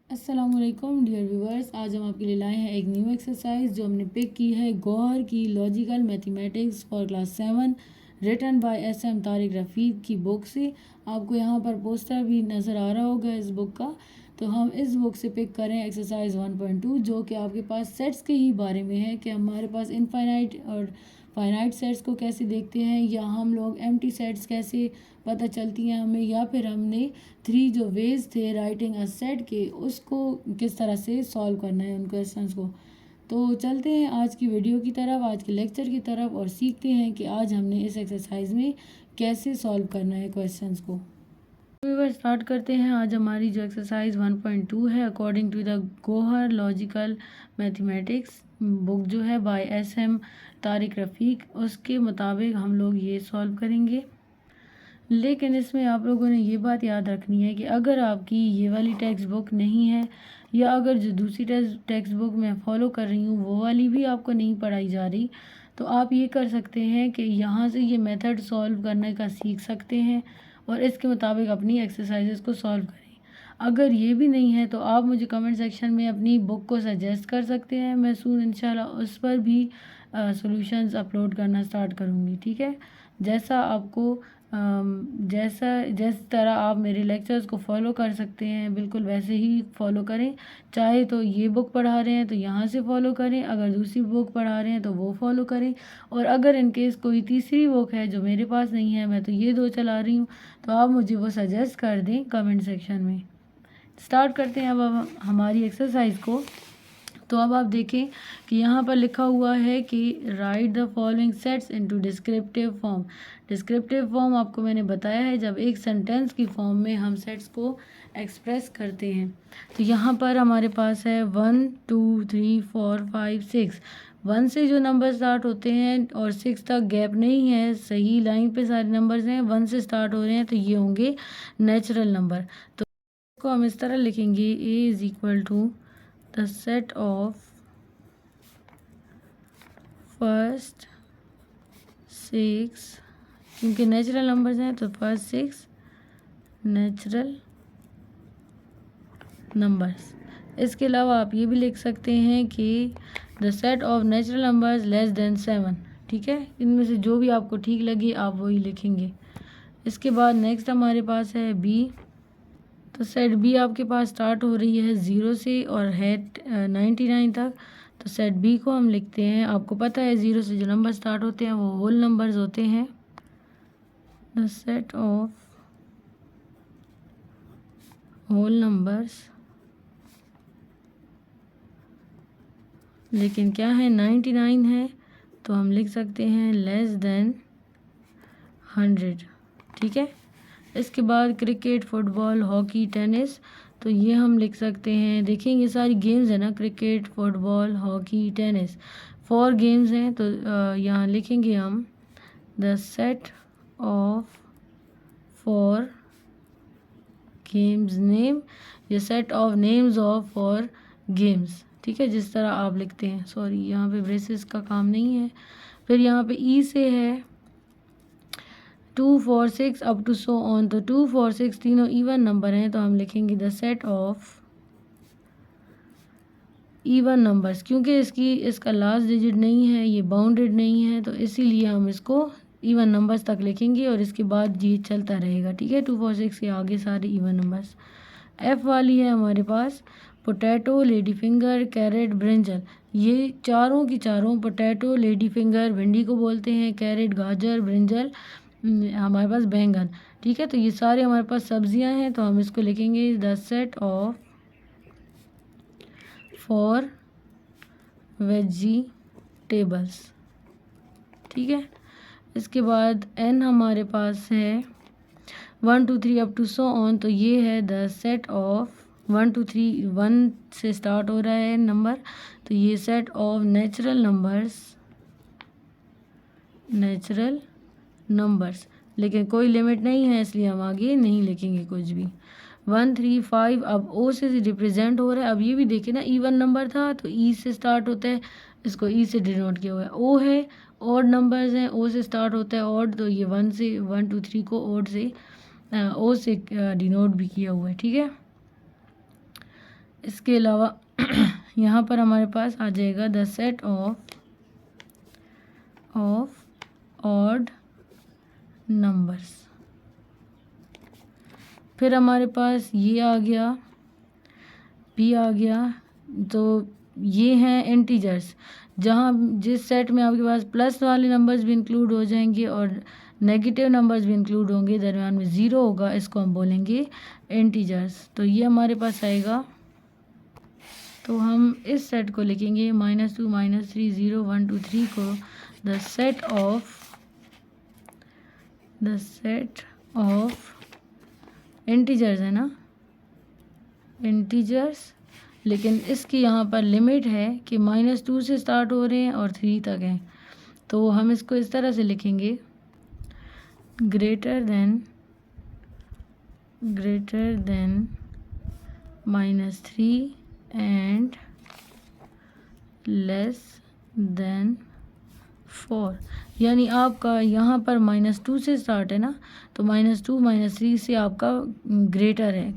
अस्सलामुअलैकुम dear viewers, आज हम आपके लिए लाए हैं एक न्यू एक्सरसाइज जो हमने पिक की है गौहर की logical mathematics for class 7 written by S M. Tariq Rafiq की बुक से। आपको यहाँ पर पोस्टर भी नज़र आ रहा होगा इस बुक का। तो हम इस बुक से पिक करें एक्सरसाइज 1.2 जो कि आपके पास सेट्स के ही बारे में है कि हमारे पास इनफाइनाइट और फाइनाइट सेट्स को कैसे देखते हैं, या हम लोग एम्प्टी सेट्स कैसे पता चलती हैं हमें, या फिर हमने 3 जो वेज थे राइटिंग अ सेट के उसको किस तरह से सॉल्व करना है उन क्वेश्चंस को। तो चलते हैं आज की वीडियो की तरफ, आज के लेक्चर की तरफ, और सीखते हैं कि आज हमने इस एक्सरसाइज में कैसे सॉल्व करना है क्वेश्चंस को। व्यूअर स्टार्ट करते हैं। आज हमारी जो एक्सरसाइज 1.2 है according to the Gauhar logical mathematics book जो है बाय एस.एम. तारिक रफ़ीक, उसके मुताबिक हम लोग ये सॉल्व करेंगे। लेकिन इसमें आप लोगों ने ये बात याद रखनी है कि अगर आपकी ये वाली टेक्स्ट बुक नहीं है, या अगर जो दूसरी टेक्स्ट बुक मैं फ़ॉलो कर रही हूँ वो वाली भी आपको नहीं पढ़ाई जा रही, तो आप ये कर सकते हैं कि यहाँ से ये मेथड सॉल्व करने का सीख सकते हैं और इसके मुताबिक अपनी एक्सरसाइजेस को सॉल्व करें। अगर ये भी नहीं है तो आप मुझे कमेंट सेक्शन में अपनी बुक को सजेस्ट कर सकते हैं, मैं सून इंशाल्लाह उस पर भी सॉल्यूशंस अपलोड करना स्टार्ट करूँगी। ठीक है, जैसा आपको जिस तरह आप मेरे लेक्चर्स को फॉलो कर सकते हैं बिल्कुल वैसे ही फॉलो करें। चाहे तो ये बुक पढ़ा रहे हैं तो यहाँ से फॉलो करें, अगर दूसरी बुक पढ़ा रहे हैं तो वो फॉलो करें, और अगर इनकेस कोई तीसरी बुक है जो मेरे पास नहीं है, मैं तो ये 2 चला रही हूँ, तो आप मुझे वो सजेस्ट कर दें कमेंट सेक्शन में। स्टार्ट करते हैं अब हमारी एक्सरसाइज को। तो अब आप देखें कि यहाँ पर लिखा हुआ है कि right the following sets into descriptive form. Descriptive form आपको मैंने बताया है जब एक सेंटेंस की फॉर्म में हम सेट्स को एक्सप्रेस करते हैं। तो यहाँ पर हमारे पास है 1 2 3 4 5 6। 1 से जो नंबर स्टार्ट होते हैं और 6 तक गैप नहीं है, सही लाइन पे सारे नंबर्स हैं, 1 से स्टार्ट हो रहे हैं, तो ये होंगे नेचुरल नंबर। तो इसको हम इस तरह लिखेंगे a is equal to the set of first 6, क्योंकि नेचुरल नंबर्स हैं तो फर्स्ट 6 नेचुरल नंबर्स। इसके अलावा आप ये भी लिख सकते हैं कि the set of natural numbers less then 7। ठीक है, इनमें से जो भी आपको ठीक लगे आप वही लिखेंगे। इसके बाद नेक्स्ट हमारे पास है बी। तो सेट बी आपके पास स्टार्ट हो रही है 0 से और है 99 तक। तो सेट बी को हम लिखते हैं, आपको पता है 0 से जो नंबर स्टार्ट होते हैं वो होल नंबर्स होते हैं। The set of whole numbers, लेकिन क्या है 99 है, तो हम लिख सकते हैं लेस देन 100। ठीक है, इसके बाद क्रिकेट, फुटबॉल, हॉकी, टेनिस, तो ये हम लिख सकते हैं। देखेंगे सारी गेम्स है ना, cricket, football, hockey, tennis, 4 games हैं। तो यहाँ लिखेंगे हम the set of 4 games name, या set of names of 4 games. ठीक है, जिस तरह आप लिखते हैं। सॉरी, यहाँ पे ब्रेसेस का काम नहीं है। फिर यहाँ पे ई से है 2 4 6 अप टू सो ऑन। तो 2 4 6 तीनों इवन नंबर हैं, तो हम लिखेंगे the set of even numbers. क्योंकि इसका लास्ट डिजिट नहीं है, ये बाउंडेड नहीं है, तो इसीलिए हम इसको इवन नंबर्स तक लिखेंगे और इसके बाद ये चलता रहेगा। ठीक है, 2 4 6 के आगे सारे इवन नंबर्स। एफ वाली है हमारे पास potato, lady finger, carrot, brinjal. ये चारों की चारों, पोटैटो, लेडी फिंगर भिंडी को बोलते हैं, कैरेट गाजर, ब्रिंजल हमारे पास बैंगन। ठीक है, तो ये सारे हमारे पास सब्जियां हैं, तो हम इसको लिखेंगे the set of for vegetables. ठीक है, इसके बाद एन हमारे पास है 1 2 3 अप टू सो ऑन। तो ये है द सेट ऑफ 1 2 3, 1 से स्टार्ट हो रहा है नंबर, तो ये सेट ऑफ नेचुरल नंबर्स, लेकिन कोई लिमिट नहीं है इसलिए हम आगे नहीं लिखेंगे कुछ भी। 1 3 5 अब ओ से रिप्रेजेंट हो रहा है। अब ये भी देखें ना, इवन नंबर था तो ई से स्टार्ट होता है, इसको ई से डिनोट किया हुआ है। ओ है ऑड नंबर्स हैं, ओ से स्टार्ट होता है ऑड, तो ये 1 से 1 2 3 को ओ से डिनोट भी किया हुआ है। ठीक है, इसके अलावा यहाँ पर हमारे पास आ जाएगा the set of odd numbers. फिर हमारे पास ये आ गया, पी आ गया। तो ये हैं इंटीजर्स, जहाँ जिस सेट में आपके पास प्लस वाले नंबर्स भी इंक्लूड हो जाएंगे और नेगेटिव नंबर्स भी इंक्लूड होंगे, दरम्यान में ज़ीरो होगा, इसको हम बोलेंगे इंटीजर्स। तो ये हमारे पास आएगा। तो हम इस सेट को लिखेंगे -2 -3 0 1 2 3 को द सेट ऑफ इंटीजर्स है ना, इंटीजर्स। लेकिन इसकी यहाँ पर लिमिट है कि -2 से स्टार्ट हो रहे हैं और 3 तक हैं। तो हम इसको इस तरह से लिखेंगे, greater than -3 and less than 4। यानी आपका यहाँ पर -2 से स्टार्ट है ना, तो -2 -3 से आपका ग्रेटर है,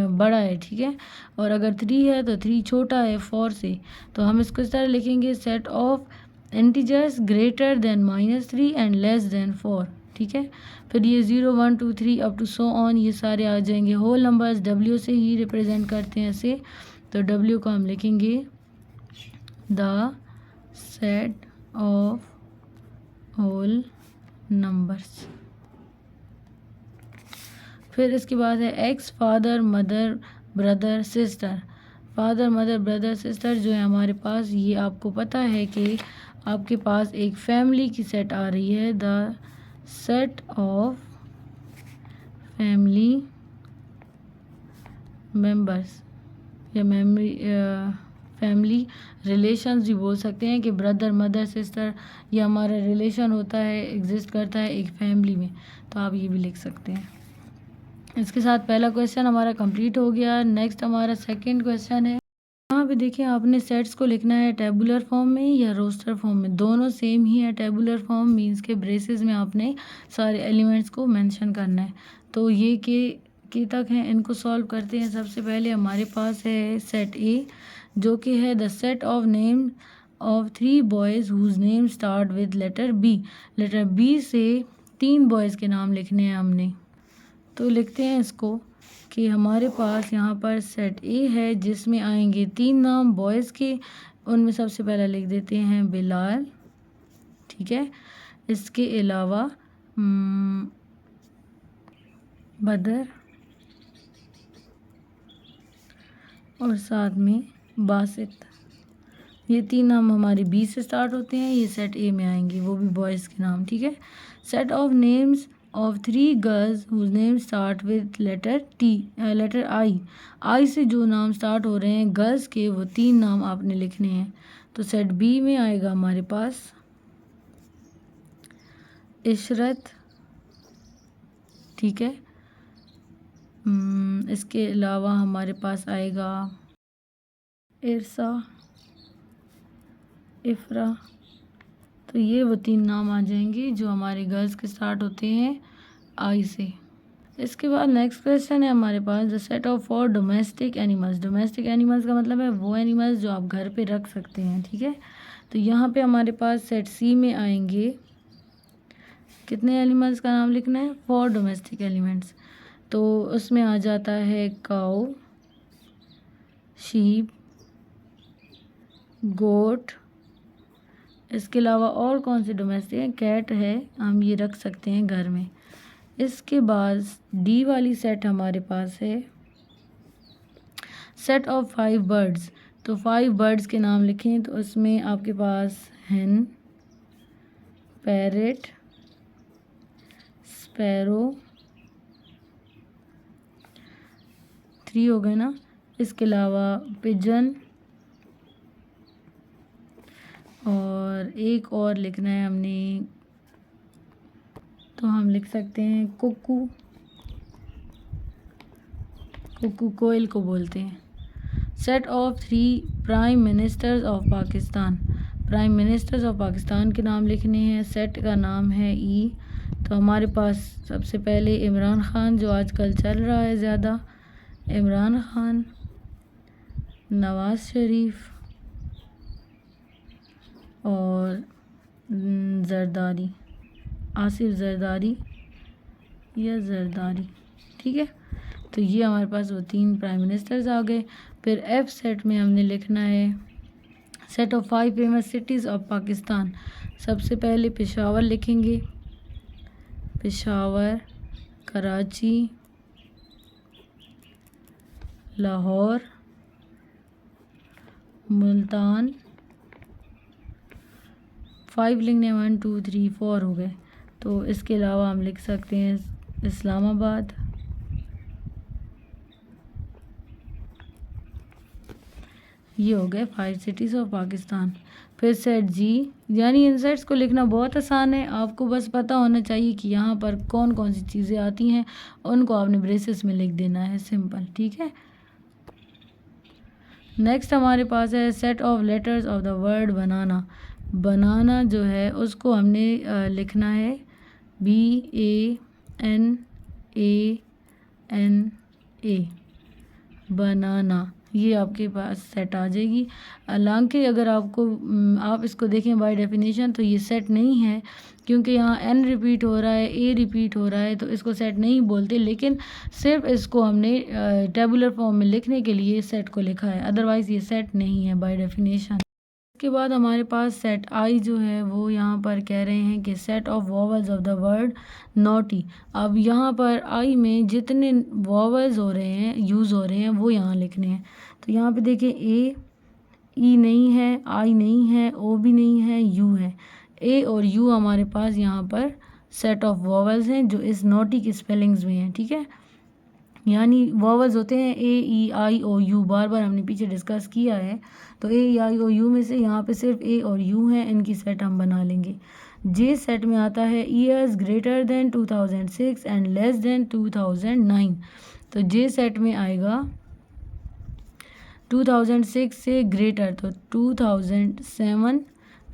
बड़ा है, ठीक है। और अगर 3 है तो 3 छोटा है 4 से। तो हम इसको इस तरह लिखेंगे, set of integers greater than -3 and less than 4, ठीक है। फिर ये 0 1 2 3 अप टू सो ऑन, ये सारे आ जाएंगे होल नंबर्स, W से ही रिप्रेजेंट करते हैं इसे। तो W को हम लिखेंगे the set of whole numbers. फिर इसके बाद है x, father mother brother sister. Father mother brother sister जो है हमारे पास, ये आपको पता है कि आपके पास एक फैमिली की सेट आ रही है, the set of family members या फैमिली रिलेशंस भी बोल सकते हैं कि ब्रदर मदर सिस्टर ये हमारा रिलेशन होता है, एग्जिस्ट करता है एक फैमिली में। तो आप ये भी लिख सकते हैं। इसके साथ पहला क्वेश्चन हमारा कंप्लीट हो गया। नेक्स्ट हमारा सेकंड क्वेश्चन है। यहाँ पे देखिए आपने सेट्स को लिखना है टेबुलर फॉर्म में या रोस्टर फॉर्म में, दोनों सेम ही है। टेबुलर फॉर्म मीन्स के ब्रेसेस में आपने सारे एलिमेंट्स को मेंशन करना है। तो ये के तक हैं, इनको सॉल्व करते हैं। सबसे पहले हमारे पास है सेट ए, जो कि है the set of name of 3 boys whose name start with letter B. Letter B से 3 बॉयज़ के नाम लिखने हैं हमने। तो लिखते हैं इसको कि हमारे पास यहाँ पर सेट ए है जिसमें आएंगे 3 नाम बॉयज़ के। उनमें सबसे पहला लिख देते हैं बिलाल, ठीक है। इसके अलावा बदर और साथ में बासित। ये 3 नाम हमारे बी से स्टार्ट होते हैं, ये सेट ए में आएंगे, वो भी बॉयज़ के नाम, ठीक है। Set of names of 3 girls whose name start with letter I से जो नाम स्टार्ट हो रहे हैं गर्ल्स के, वो 3 नाम आपने लिखने हैं। तो सेट बी में आएगा हमारे पास इशरत, ठीक है। इसके अलावा हमारे पास आएगा इरसा, इफ्रा। तो ये वो 3 नाम आ जाएंगे जो हमारे गर्ल्स के स्टार्ट होते हैं आई से। इसके बाद नेक्स्ट क्वेश्चन है हमारे पास the set of 4 domestic animals. Domestic animals का मतलब है वो एनिमल्स जो आप घर पे रख सकते हैं, ठीक है। तो यहाँ पे हमारे पास सेट सी में आएंगे, कितने एनिमल्स का नाम लिखना है, 4 डोमेस्टिक एलिमेंट्स। तो उसमें आ जाता है काऊ, शीप, गोट। इसके अलावा और कौन से डोमेस्टिक हैं, कैट है, हम ये रख सकते हैं घर में। इसके बाद डी वाली सेट हमारे पास है सेट ऑफ 5 बर्ड्स। तो 5 बर्ड्स के नाम लिखें, तो उसमें आपके पास hen, पैरेट, स्पैरो, 3 हो गए ना। इसके अलावा पिजन और एक और लिखना है हमने, तो हम लिख सकते हैं कुक्कू। कुक्कू कोयल को बोलते हैं। Set of 3 prime ministers of Pakistan. Prime ministers of Pakistan के नाम लिखने हैं। सेट का नाम है ई। तो हमारे पास सबसे पहले इमरान ख़ान जो आजकल चल रहा है ज़्यादा, इमरान ख़ान। नवाज शरीफ और जरदारी, आसिफ जरदारी या जरदारी। ठीक है, तो ये हमारे पास वो 3 प्राइम मिनिस्टर्स आ गए। फिर एफ सेट में हमने लिखना है set of 5 famous cities of Pakistan. सबसे पहले पेशावर लिखेंगे, पेशावर, कराची, लाहौर, मुल्तान। 5 लिखने 1 2 3 4 हो गए। तो इसके अलावा हम लिख सकते हैं इस्लामाबाद, ये हो गए 5 सिटीज़ ऑफ पाकिस्तान। फिर सेट जी, यानी इन सेट्स को लिखना बहुत आसान है, आपको बस पता होना चाहिए कि यहाँ पर कौन कौन सी चीज़ें आती हैं, उनको आपने ब्रेसेस में लिख देना है, सिंपल। ठीक है, नेक्स्ट हमारे पास है set of letters of the word banana. Banana जो है उसको हमने लिखना है BANANA, बनाना। ये आपके पास सेट आ जाएगी। हालांकि अगर आप इसको देखें बाय डेफिनेशन तो ये सेट नहीं है, क्योंकि यहाँ एन रिपीट हो रहा है, ए रिपीट हो रहा है, तो इसको सेट नहीं बोलते। लेकिन सिर्फ इसको हमने टेबुलर फॉर्म में लिखने के लिए सेट को लिखा है, अदरवाइज़ ये सेट नहीं है बाय डेफिनेशन। उसके बाद हमारे पास सेट आई जो है वो यहाँ पर कह रहे हैं कि set of vowels of the word naughty. अब यहाँ पर आई में जितने वॉवल्स हो रहे हैं, यूज़ हो रहे हैं, वो यहाँ लिखने हैं। तो यहाँ पे देखिए ए, ई नहीं है, आई नहीं है, ओ भी नहीं है, यू है। ए और यू हमारे पास यहाँ पर सेट ऑफ वॉवल्स हैं जो इस नॉटी की स्पेलिंग्स में हैं। ठीक है, यानी वॉवल्स होते हैं ए, ई, आई, ओ, यू, बार बार हमने पीछे डिस्कस किया है। तो ए, ई, आई, ओ, यू में से यहाँ पे सिर्फ ए और यू हैं, इनकी सेट हम बना लेंगे। जे सेट में आता है years greater than 2006 and less than 2009। तो जे सेट में आएगा 2006 से ग्रेटर, तो 2007,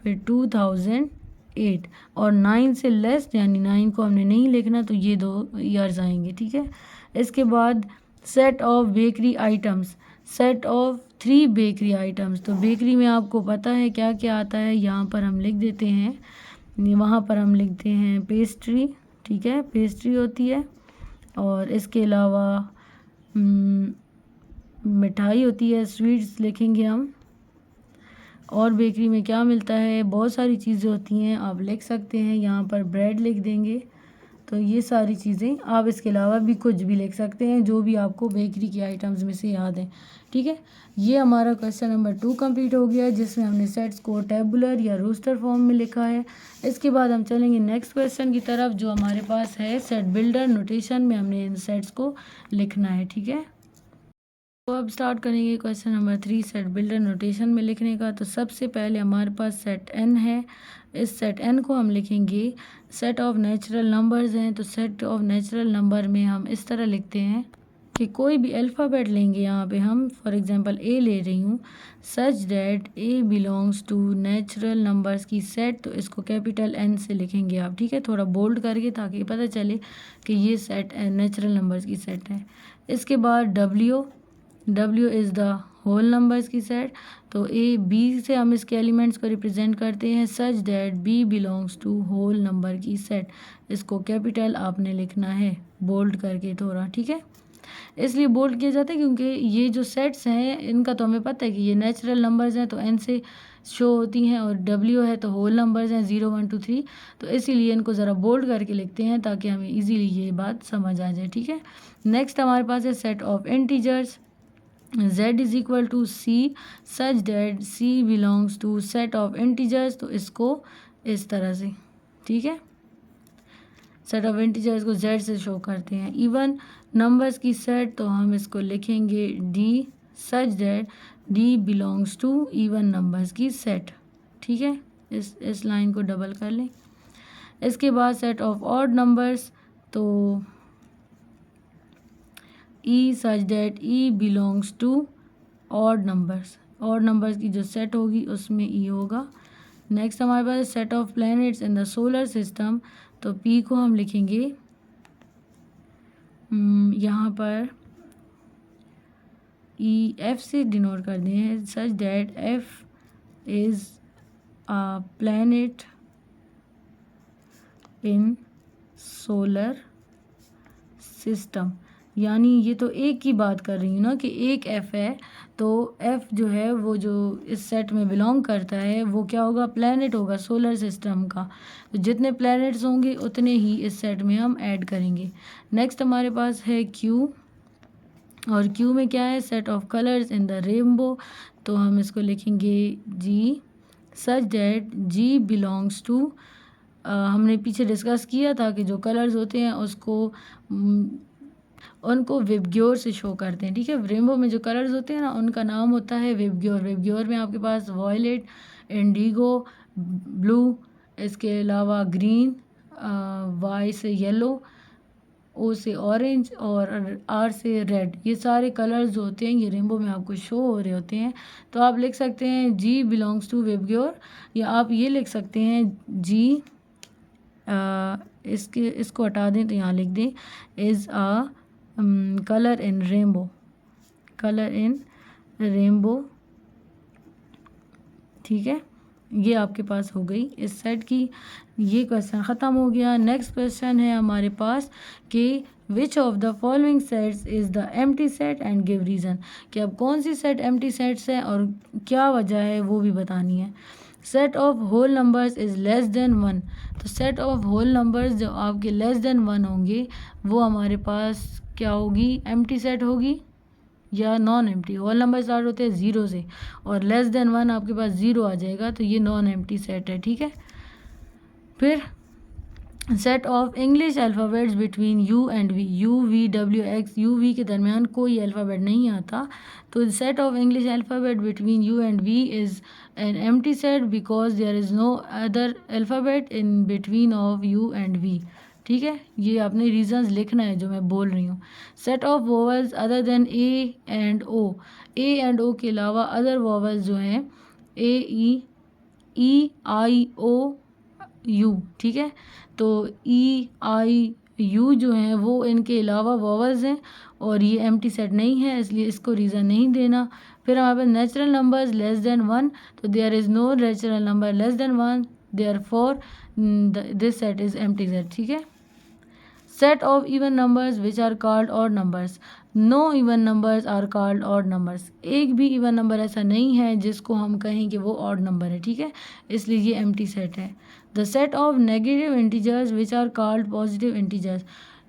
फिर 2008, और 9 से लेस, यानी 9 को हमने नहीं लिखना, तो ये 2 ईयर्स आएंगे। ठीक है, इसके बाद set of bakery items, set of 3 bakery items. तो बेकरी में आपको पता है क्या क्या आता है, यहाँ पर हम लिख देते हैं, वहाँ पर हम लिखते हैं पेस्ट्री। ठीक है, पेस्ट्री होती है, और इसके अलावा मिठाई होती है, स्वीट्स लिखेंगे हम। और बेकरी में क्या मिलता है, बहुत सारी चीज़ें होती हैं, आप लिख सकते हैं, यहाँ पर ब्रेड लिख देंगे। तो ये सारी चीज़ें, आप इसके अलावा भी कुछ भी लिख सकते हैं जो भी आपको बेकरी के आइटम्स में से याद है। ठीक है, ये हमारा क्वेश्चन नंबर 2 कंप्लीट हो गया है, जिसमें हमने सेट्स को टेबुलर या रोस्टर फॉर्म में लिखा है। इसके बाद हम चलेंगे नेक्स्ट क्वेश्चन की तरफ, जो हमारे पास है सेट बिल्डर नोटेशन में हमने इन सेट्स को लिखना है। ठीक है, तो अब स्टार्ट करेंगे question number 3 set builder notation में लिखने का। तो सबसे पहले हमारे पास सेट एन है, इस सेट एन को हम लिखेंगे सेट ऑफ नेचुरल नंबर्स हैं। तो सेट ऑफ नेचुरल नंबर में हम इस तरह लिखते हैं कि कोई भी अल्फ़ाबेट लेंगे, यहाँ पे हम फॉर एग्जांपल ए ले रही हूँ, such that A belongs to natural numbers की सेट। तो इसको कैपिटल एन से लिखेंगे आप। ठीक है, थोड़ा बोल्ड करके, ताकि पता चले कि ये सेट नेचुरल नंबर्स की सेट है। इसके बाद W is the whole numbers की सेट। तो ए बी से हम इसके एलिमेंट्स को रिप्रेजेंट करते हैं, such that B belongs to whole number की सेट। इसको कैपिटल आपने लिखना है बोल्ड करके थोड़ा। ठीक है, इसलिए बोल्ड किया जाता है क्योंकि ये जो सेट्स हैं इनका तो हमें पता है कि ये नेचुरल नंबर्स हैं, तो एन से शो होती हैं, और डब्ल्यू है तो होल नंबर्स हैं 0 1 2 3। तो इसीलिए इनको ज़रा बोल्ड करके लिखते हैं ताकि हमें इजीली ये बात समझ आ जाए। ठीक है, नेक्स्ट हमारे पास है set of integers, z is equal to C such that c belongs to set of integers. तो इसको इस तरह से, ठीक है, सेट ऑफ इंटीजर्स को z से शो करते हैं। इवन नंबर्स की सेट, तो हम इसको लिखेंगे d such that d belongs to even numbers की सेट। ठीक है, इस लाइन को डबल कर लें। इसके बाद सेट ऑफ ऑड नंबर्स, तो E such that E belongs to odd numbers, odd numbers की जो सेट होगी उसमें ई होगा। नेक्स्ट हमारे पास set of planets in the solar system, तो पी को हम लिखेंगे यहाँ पर ई एफ से डिनोट कर दें हैं, such that F is a planet in solar system. यानी ये तो एक की बात कर रही हूँ ना कि एक एफ है, तो एफ जो है वो जो इस सेट में बिलोंग करता है वो क्या होगा, प्लैनेट होगा सोलर सिस्टम का। तो जितने प्लैनेट्स होंगे उतने ही इस सेट में हम ऐड करेंगे। नेक्स्ट हमारे पास है क्यू, और क्यू में क्या है, set of colours in the rainbow. तो हम इसको लिखेंगे G, such that G belongs to, हमने पीछे डिस्कस किया था कि जो कलर्स होते हैं उसको उनको विबग्योर से शो करते हैं, ठीक है। रेनबो में जो कलर्स होते हैं ना उनका नाम होता है विबग्योर। विबग्योर में आपके पास वॉयलेट, इंडिगो, ब्लू, इसके अलावा ग्रीन, वाई से येलो, ओ से ऑरेंज और आर से रेड, ये सारे कलर्स जो होते हैं ये रेनबो में आपको शो हो रहे होते हैं। तो आप लिख सकते हैं जी बिलोंग्स टू विबग्योर, या आप ये लिख सकते हैं जी, इसको हटा दें तो यहाँ लिख दें is a colour in rainbow, colour in rainbow, ठीक है। ये आपके पास हो गई इस सेट की, ये क्वेश्चन ख़त्म हो गया। नेक्स्ट क्वेश्चन है हमारे पास कि which of the following sets is the empty set and give reason, कि अब कौन सी सेट एम्प्टी सेट्स है और क्या वजह है वो भी बतानी है। Set of whole numbers is less than 1, तो सेट ऑफ होल नंबर्स जो आपके लेस देन 1 होंगे वो हमारे पास क्या होगी, एम्प्टी सेट होगी या non empty. Whole number start होते हैं 0 से और लेस देन 1 आपके पास 0 आ जाएगा, तो ये नॉन एम्प्टी सेट है, ठीक है। फिर set of English alphabets between U and V, U V W X, U V के दरमियान कोई अल्फ़ाबेट नहीं आता, तो set of English alphabet between U and V is an empty set because there is no other alphabet in between of U and V, ठीक है। ये आपने रीजंस लिखना है जो मैं बोल रही हूँ। Set of vowels other than A and O, A and O के अलावा अदर वोवल्स जो हैं ए ई आई ओ यू, ठीक है। तो ई आई यू जो हैं वो इनके अलावा वोवल्स हैं और ये एम्प्टी सेट नहीं है, इसलिए इसको रीज़न नहीं देना। फिर हमारे पास नेचुरल नंबर्स लेस देन 1, तो there is no natural number less than 1, therefore this set is empty set, ठीक है। Set of even numbers which are called odd numbers, no even numbers are called odd numbers, एक भी even number ऐसा नहीं है जिसको हम कहें कि वो ऑड नंबर है, ठीक है, इसलिए ये एम्प्टी सेट है। The set of negative integers which are called positive integers,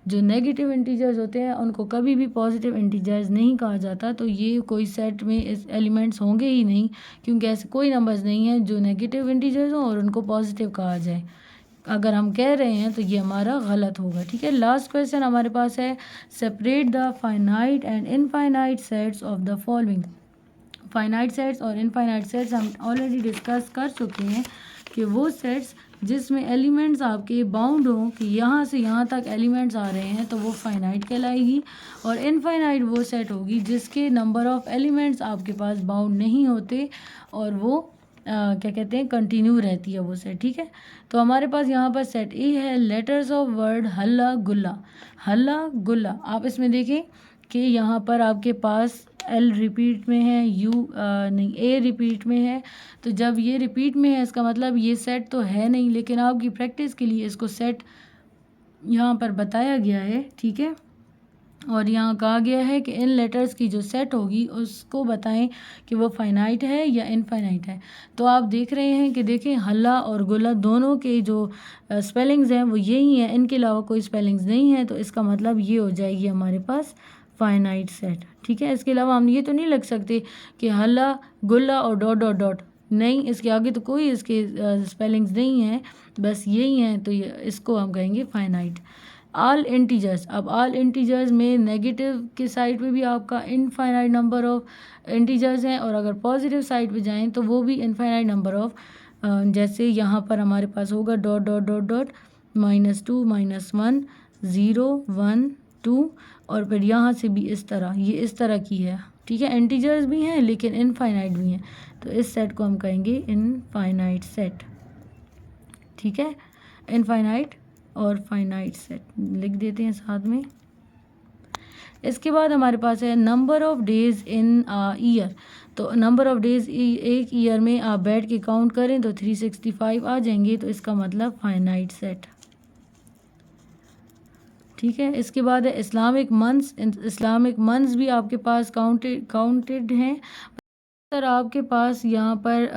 जो नेगेटिव इंटीजर्स होते हैं उनको कभी भी पॉजिटिव इंटीजर्स नहीं कहा जाता, तो ये कोई सेट में इस एलिमेंट्स होंगे ही नहीं, क्योंकि ऐसे कोई नंबर्स नहीं हैं जो नेगेटिव इंटीजर्स हों और उनको पॉजिटिव कहा जाए। अगर हम कह रहे हैं तो ये हमारा गलत होगा, ठीक है। लास्ट क्वेश्चन हमारे पास है separate the finite and infinite sets of the following. Finite sets और इनफाइनाइट सेट्स हम ऑलरेडी डिस्कस कर चुके हैं कि वो सेट्स जिसमें एलिमेंट्स आपके बाउंड हों कि यहाँ से यहाँ तक एलिमेंट्स आ रहे हैं तो वो फाइनाइट कहलाएगी, और इनफाइनाइट वो सेट होगी जिसके नंबर ऑफ एलिमेंट्स आपके पास बाउंड नहीं होते और वो क्या कहते हैं कंटिन्यू रहती है वो सेट, ठीक है। तो हमारे पास यहाँ पर सेट ए है, लेटर्स ऑफ वर्ड हल्ला गुल्ला, हल्ला गुल्ला। आप इसमें देखें कि यहाँ पर आपके पास एल रिपीट में है, यू नहीं ए रिपीट में है, तो जब ये रिपीट में है इसका मतलब ये सेट तो है नहीं, लेकिन आपकी प्रैक्टिस के लिए इसको सेट यहाँ पर बताया गया है, ठीक है। और यहाँ कहा गया है कि इन लेटर्स की जो सेट होगी उसको बताएं कि वो फाइनाइट है या इनफाइनाइट है। तो आप देख रहे हैं कि देखें हल्ला और गुल्ला दोनों के जो स्पेलिंग्स हैं वो यही हैं, इनके अलावा कोई स्पेलिंग्स नहीं है, तो इसका मतलब ये हो जाएगी हमारे पास फाइनाइट सेट, ठीक है। इसके अलावा हम ये तो नहीं लग सकते कि हल्ला गुल्ला और डॉट डॉट डॉट, नहीं, इसके आगे तो कोई इसके स्पेलिंग्स नहीं है, बस यही हैं, तो ये इसको हम कहेंगे फाइनाइट। ऑल इंटीजर्स, अब ऑल इंटीजर्स में नेगेटिव के साइड पे भी आपका इनफाइनाइट नंबर ऑफ इंटीजर्स हैं, और अगर पॉजिटिव साइड पे जाएं तो वो भी इनफाइनाइट नंबर ऑफ, जैसे यहाँ पर हमारे पास होगा डॉट डॉट डॉट डॉट -2 -1 0 1 2, और फिर यहाँ से भी इस तरह, ये इस तरह की है, ठीक है। इंटीजर्स भी हैं लेकिन इनफाइनाइट भी हैं, तो इस सेट को हम कहेंगे इनफाइनाइट सेट, ठीक है। इनफाइनाइट और फाइनाइट सेट लिख देते हैं साथ में। इसके बाद हमारे पास है number of days in year. तो नंबर ऑफ़ डेज़ एक ईयर में आप बैठ के काउंट करें तो 365 आ जाएंगे, तो इसका मतलब फाइनाइट सेट। ठीक है, इसके बाद है इस्लामिक मंथ्स। इस्लामिक मंथ्स भी आपके पास काउंटेड हैं। सर आपके पास यहाँ पर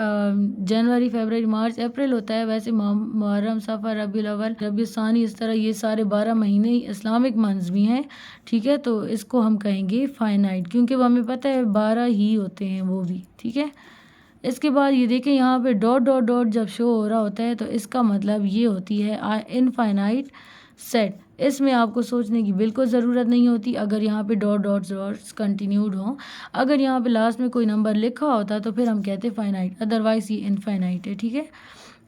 जनवरी, फरवरी, मार्च, अप्रैल होता है। वैसे मुहर्रम, सफ़र, रबीउल अव्वल, रबीउल सानी, इस तरह ये सारे 12 महीने ही इस्लामिक मंथ्स भी हैं। ठीक है, तो इसको हम कहेंगे फाइनाइट, क्योंकि वो हमें पता है 12 ही होते हैं वो भी। ठीक है, इसके बाद ये देखें यहाँ पे डॉट डॉट डॉट जब शो हो रहा होता है तो इसका मतलब ये होती है इनफाइनाइट सेट। इसमें आपको सोचने की बिल्कुल ज़रूरत नहीं होती अगर यहाँ पे डॉट डॉट डॉट्स कंटिन्यूड हों। अगर यहाँ पे लास्ट में कोई नंबर लिखा होता तो फिर हम कहते फाइनाइट, अदरवाइज़ ये इनफाइनाइट है। ठीक है,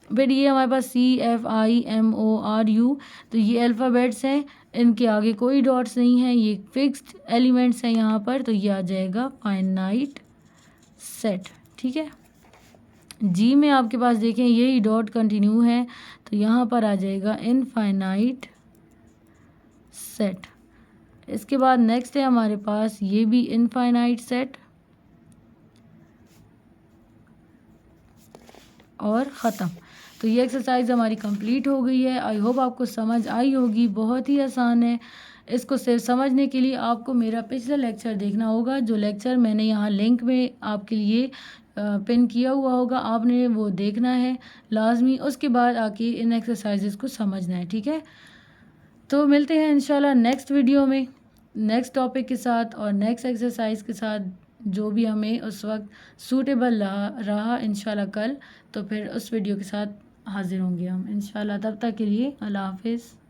फिर ये हमारे पास CFIMORU, तो ये अल्फ़ाबेट्स हैं, इनके आगे कोई डॉट्स नहीं है, ये फिक्स्ड एलिमेंट्स हैं यहाँ पर, तो ये आ जाएगा फाइनाइट सेट। ठीक है, जी में आपके पास देखें यही डॉट कंटिन्यू है, तो यहाँ पर आ जाएगा इनफाइनाइट सेट। इसके बाद नेक्स्ट है हमारे पास ये भी इनफाइनाइट सेट, और ख़त्म। तो ये एक्सरसाइज हमारी कंप्लीट हो गई है। आई होप आपको समझ आई होगी, बहुत ही आसान है। इसको सिर्फ समझने के लिए आपको मेरा पिछला लेक्चर देखना होगा, जो लेक्चर मैंने यहाँ लिंक में आपके लिए पिन किया हुआ होगा, आपने वो देखना है लाजमी। उसके बाद आके इन एक्सरसाइजेस को समझना है। ठीक है, तो मिलते हैं इंशाल्लाह नेक्स्ट वीडियो में नेक्स्ट टॉपिक के साथ और नेक्स्ट एक्सरसाइज के साथ, जो भी हमें उस वक्त सूटेबल रहा इंशाल्लाह कल, तो फिर उस वीडियो के साथ हाज़िर होंगे हम इंशाल्लाह। तब तक के लिए अल्लाह हाफ़िज़।